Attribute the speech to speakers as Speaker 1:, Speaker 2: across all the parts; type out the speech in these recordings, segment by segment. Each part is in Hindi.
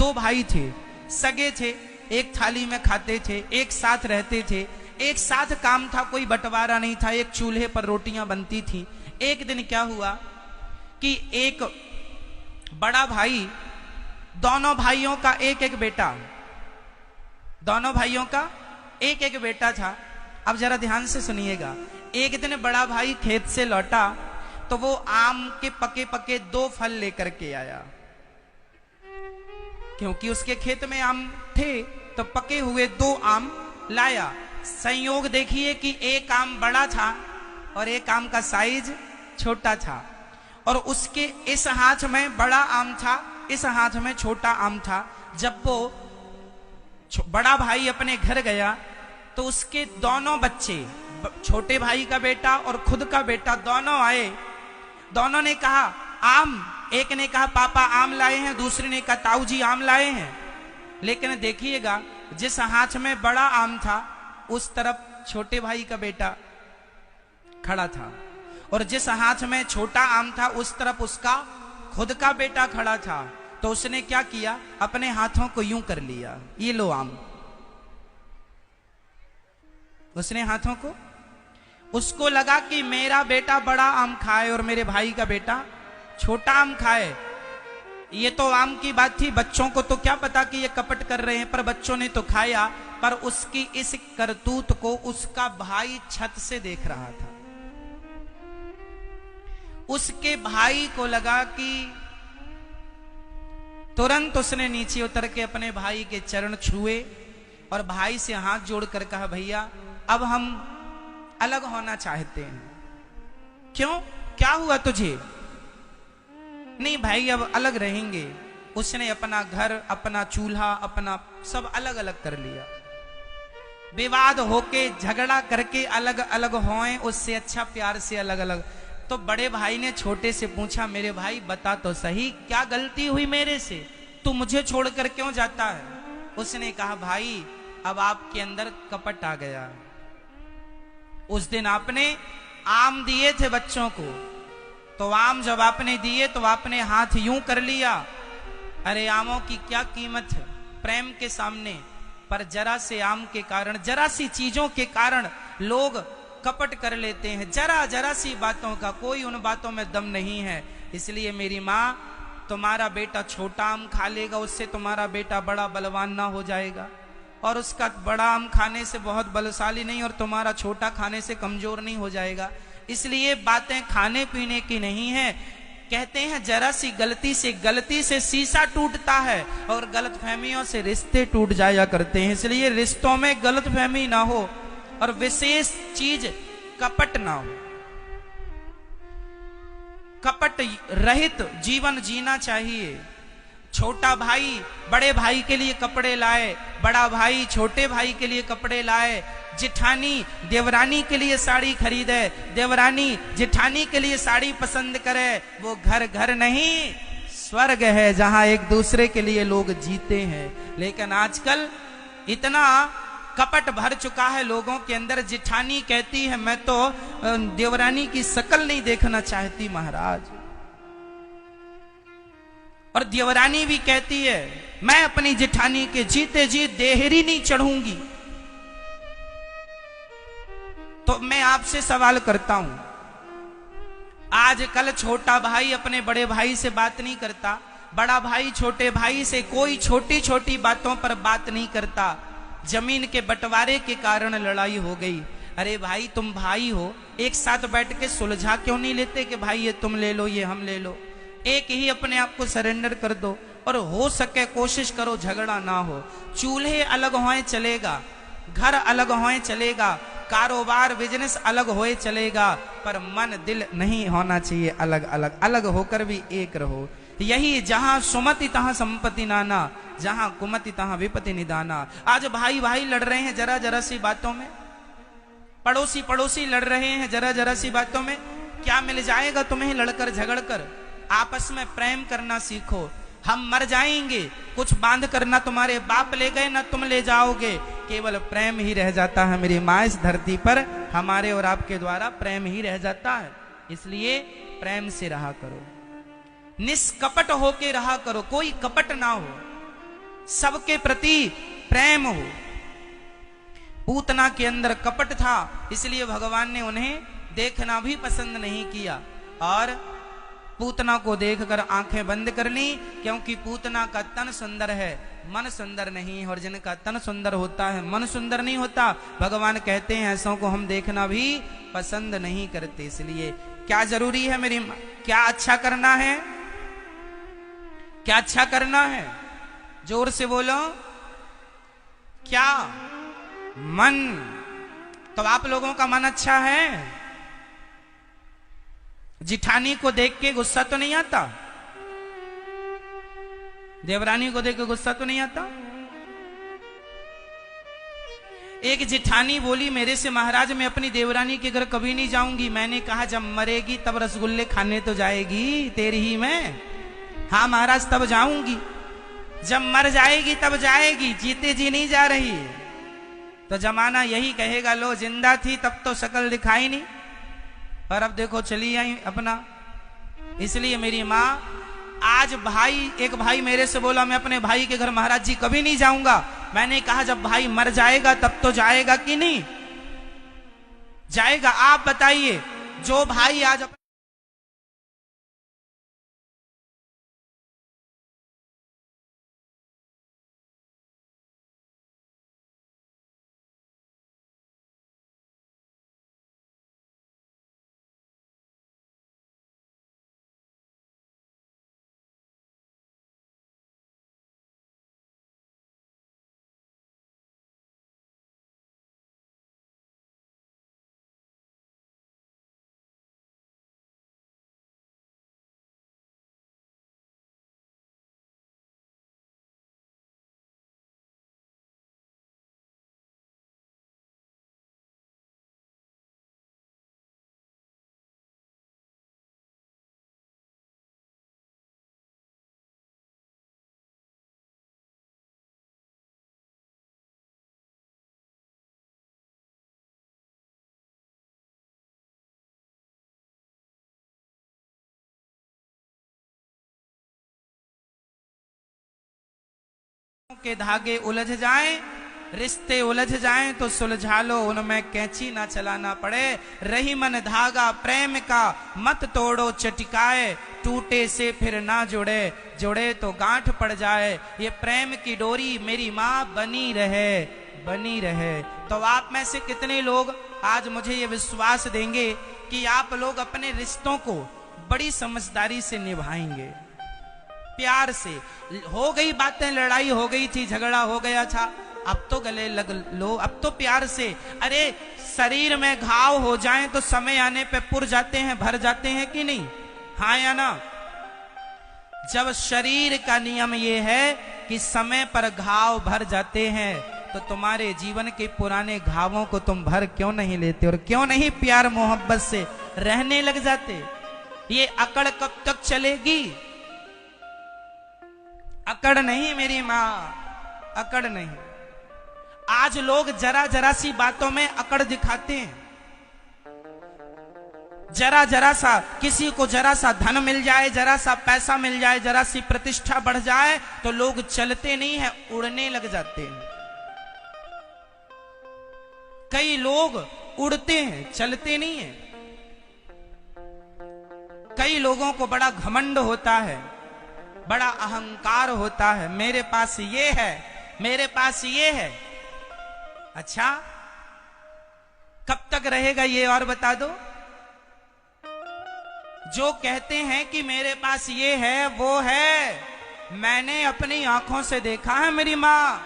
Speaker 1: दो भाई थे, सगे थे, एक थाली में खाते थे, एक साथ रहते थे, एक साथ काम था, कोई बंटवारा नहीं था, एक चूल्हे पर रोटियां बनती थी। एक दिन क्या हुआ कि एक बड़ा भाई, दोनों भाइयों का एक एक बेटा, दोनों भाइयों का एक एक बेटा था। अब जरा ध्यान से सुनिएगा। एक दिन बड़ा भाई खेत से लौटा तो वो आम के पके पके 2 फल लेकर के आया, क्योंकि उसके खेत में आम थे तो पके हुए 2 आम लाया। संयोग देखिए कि एक आम बड़ा था और एक आम का साइज छोटा था, और उसके इस हाथ में बड़ा आम था, इस हाथ में छोटा आम था। जब वो बड़ा भाई अपने घर गया तो उसके दोनों बच्चे, छोटे भाई का बेटा और खुद का बेटा, दोनों आए। दोनों ने कहा आम, एक ने कहा पापा आम लाए हैं, दूसरे ने कहा ताऊ जी आम लाए हैं। लेकिन देखिएगा, जिस हाथ में बड़ा आम था उस तरफ छोटे भाई का बेटा खड़ा था, और जिस हाथ में छोटा आम था उस तरफ उसका खुद का बेटा खड़ा था। तो उसने क्या किया, अपने हाथों को यूं कर लिया, ये लो आम। उसने हाथों को, उसको लगा कि मेरा बेटा बड़ा आम खाए और मेरे भाई का बेटा छोटा आम खाए। ये तो आम की बात थी, बच्चों को तो क्या पता कि ये कपट कर रहे हैं, पर बच्चों ने तो खाया। पर उसकी इस करतूत को उसका भाई छत से देख रहा था। उसके भाई को लगा कि, तुरंत उसने नीचे उतर के अपने भाई के चरण छुए और भाई से हाथ जोड़कर कहा भैया अब हम अलग होना चाहते हैं। क्यों, क्या हुआ तुझे? नहीं भाई अब अलग रहेंगे। उसने अपना घर, अपना चूल्हा, अपना सब अलग अलग कर लिया। विवाद होके, झगड़ा करके अलग अलग होएं, उससे अच्छा प्यार से अलग अलग। तो बड़े भाई ने छोटे से पूछा, मेरे भाई बता तो सही, क्या गलती हुई मेरे से, तू मुझे छोड़कर क्यों जाता है? उसने कहा भाई अब आपके अंदर कपट आ गया। उस दिन आपने आम दिए थे बच्चों को, तो आम जब आपने दिए तो आपने हाथ यूं कर लिया। अरे आमों की क्या कीमत है प्रेम के सामने, पर जरा से आम के कारण, जरा सी चीजों के कारण लोग कपट कर लेते हैं। जरा जरा सी बातों का, कोई उन बातों में दम नहीं है। इसलिए मेरी माँ, तुम्हारा बेटा छोटा आम खा लेगा, उससे तुम्हारा बेटा बड़ा बलवान ना हो जाएगा, और उसका बड़ा आम खाने से बहुत बलशाली नहीं और तुम्हारा छोटा खाने से कमजोर नहीं हो जाएगा। इसलिए बातें खाने पीने की नहीं है। कहते हैं जरा सी गलती से शीशा टूटता है और गलतफहमियों से रिश्ते टूट जाया करते हैं। इसलिए रिश्तों में गलतफहमी ना हो और विशेष चीज कपट ना हो। कपट रहित जीवन जीना चाहिए। छोटा भाई बड़े भाई के लिए कपड़े लाए, बड़ा भाई छोटे भाई के लिए कपड़े लाए, जेठानी देवरानी के लिए साड़ी खरीदे, देवरानी जेठानी के लिए साड़ी पसंद करे। वो घर घर नहीं, स्वर्ग है जहां एक दूसरे के लिए लोग जीते हैं। लेकिन आजकल इतना कपट भर चुका है लोगों के अंदर। जेठानी कहती है मैं तो देवरानी की शकल नहीं देखना चाहती महाराज, और देवरानी भी कहती है मैं अपनी जेठानी के जीते जी देहरी नहीं चढ़ूंगी। तो मैं आपसे सवाल करता हूं, आजकल छोटा भाई अपने बड़े भाई से बात नहीं करता, बड़ा भाई छोटे भाई से कोई छोटी छोटी बातों पर बात नहीं करता। जमीन के बंटवारे के कारण लड़ाई हो गई। अरे भाई तुम भाई हो, एक साथ बैठ के सुलझा क्यों नहीं लेते कि भाई ये तुम ले लो ये हम ले लो। एक ही अपने आप को सरेंडर कर दो, और हो सके कोशिश करो झगड़ा ना हो। चूल्हे अलग होए चलेगा, घर अलग होए चलेगा, कारोबार बिजनेस अलग होए चलेगा, पर मन दिल नहीं होना चाहिए अलग अलग। अलग होकर भी एक रहो। यही जहां सुमति तहां संपत्ति नाना, जहां कुमति तहां विपत्ति निदाना। आज भाई भाई लड़ रहे हैं जरा जरा सी बातों में, पड़ोसी पड़ोसी लड़ रहे हैं जरा जरा सी बातों में। क्या मिल जाएगा तुम्हें लड़कर झगड़कर? आपस में प्रेम करना सीखो। हम मर जाएंगे, कुछ बांध करना तुम्हारे बाप ले गए ना तुम ले जाओगे, केवल प्रेम ही रह जाता है मेरी माँ इस धरती पर। हमारे और आपके द्वारा प्रेम ही रह जाता है। इसलिए प्रेम से रहा करो, निष्कपट होके रहा करो, कोई कपट ना हो। सबके प्रति प्रेम हो। पूतना के अंदर कपट था, इसलिए भगवान ने उन्हें देखना भी पसंद नहीं किया और पूतना को देखकर आंखें बंद कर ली, क्योंकि पूतना का तन सुंदर है, मन सुंदर नहीं, और जिनका तन सुंदर होता है मन सुंदर नहीं होता, भगवान कहते हैं ऐसों को हम देखना भी पसंद नहीं करते। इसलिए क्या जरूरी है मेरी क्या अच्छा करना है, क्या अच्छा करना है, जोर से बोलो, क्या मन। तो आप लोगों का मन अच्छा है? जिठानी को देख के गुस्सा तो नहीं आता? देवरानी को देख के गुस्सा तो नहीं आता? एक जिठानी बोली मेरे से महाराज मैं अपनी देवरानी के घर कभी नहीं जाऊंगी। मैंने कहा जब मरेगी तब रसगुल्ले खाने तो जाएगी तेरी ही में। हाँ महाराज तब जाऊंगी, जब मर जाएगी तब जाएगी, जीते जी नहीं जा रही। तो जमाना यही कहेगा लो जिंदा थी तब तो शक्ल दिखाई नहीं, और अब देखो चली आई अपना। इसलिए मेरी माँ, आज एक भाई मेरे से बोला मैं अपने भाई के घर महाराज जी कभी नहीं जाऊंगा। मैंने कहा जब भाई मर जाएगा तब तो जाएगा कि नहीं जाएगा? आप बताइए, जो भाई आज के धागे उलझ जाएं, रिश्ते उलझ जाएं तो सुलझा लो, उनमें कैंची ना चलाना पड़े। रही मन धागा प्रेम का मत तोड़ो चटकाए, टूटे से फिर ना जुड़े, जुड़े तो गांठ पड़ जाए। ये प्रेम की डोरी मेरी माँ बनी रहे, बनी रहे। तो आप में से कितने लोग आज मुझे ये विश्वास देंगे कि आप लोग अपने रिश्तों को बड़ी समझदारी से निभाएंगे, प्यार से? हो गई बातें, लड़ाई हो गई थी, झगड़ा हो गया था, अब तो गले लग लो, अब तो प्यार से। अरे शरीर में घाव हो जाएं तो समय आने पे पुर जाते हैं, भर जाते हैं कि नहीं? हाँ या ना? जब शरीर का नियम ये है कि समय पर घाव भर जाते हैं, तो तुम्हारे जीवन के पुराने घावों को तुम भर क्यों नहीं लेते और क्यों नहीं प्यार मोहब्बत से रहने लग जाते? ये अकड़ कब तक चलेगी? अकड़ नहीं मेरी माँ, अकड़ नहीं। आज लोग जरा जरा सी बातों में अकड़ दिखाते हैं। जरा जरा सा, किसी को जरा सा धन मिल जाए, जरा सा पैसा मिल जाए, जरा सी प्रतिष्ठा बढ़ जाए तो लोग चलते नहीं है, उड़ने लग जाते हैं। कई लोग उड़ते हैं, चलते नहीं है। कई लोगों को बड़ा घमंड होता है, बड़ा अहंकार होता है, मेरे पास ये है, मेरे पास ये है। अच्छा, कब तक रहेगा ये और बता दो? जो कहते हैं कि मेरे पास ये है वो है, मैंने अपनी आंखों से देखा है मेरी माँ।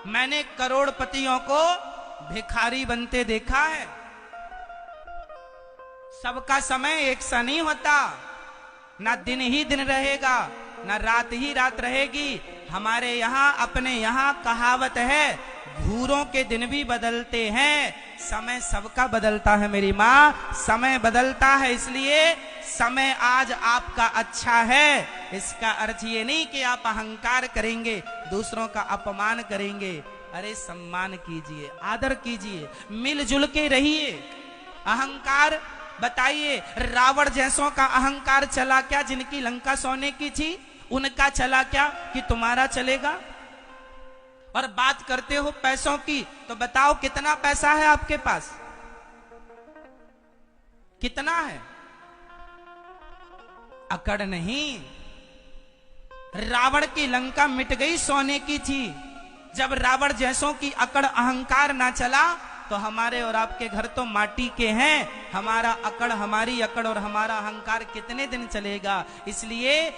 Speaker 1: मैंने करोड़पतियों को भिखारी बनते देखा है। सबका समय एक सा नहीं होता, ना दिन ही दिन रहेगा, ना रात ही रात रहेगी। हमारे यहाँ, अपने यहाँ कहावत है, घूरों के दिन भी बदलते हैं, समय सबका बदलता है मेरी माँ, समय बदलता है। इसलिए समय आज आपका अच्छा है, इसका अर्थ ये नहीं कि आप अहंकार करेंगे, दूसरों का अपमान करेंगे। अरे सम्मान कीजिए, आदर कीजिए, मिलजुल के रहिए। अहंकार, बताइए, रावण जैसों का अहंकार चला क्या? जिनकी लंका सोने की थी उनका चला क्या कि तुम्हारा चलेगा? और बात करते हो पैसों की, तो बताओ कितना पैसा है आपके पास? कितना है? अकड़ नहीं। रावण की लंका मिट गई, सोने की थी। जब रावण जैसों की अकड़ अहंकार ना चला, तो हमारे और आपके घर तो माटी के हैं। हमारा अकड़, हमारी अकड़ और हमारा अहंकार कितने दिन चलेगा? इसलिए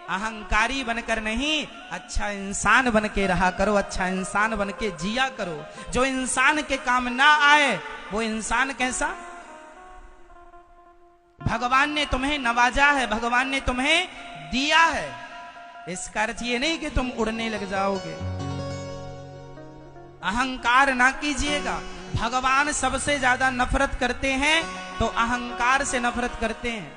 Speaker 1: अहंकारी बनकर नहीं, अच्छा इंसान बन के रहा करो, अच्छा इंसान बन के जिया करो। जो इंसान के काम ना आए वो इंसान कैसा? भगवान ने तुम्हें नवाजा है, भगवान ने तुम्हें दिया है, इसका अर्थ ये नहीं कि तुम उड़ने लग जाओगे। अहंकार ना कीजिएगा। भगवान सबसे ज्यादा नफरत करते हैं तो अहंकार से नफरत करते हैं।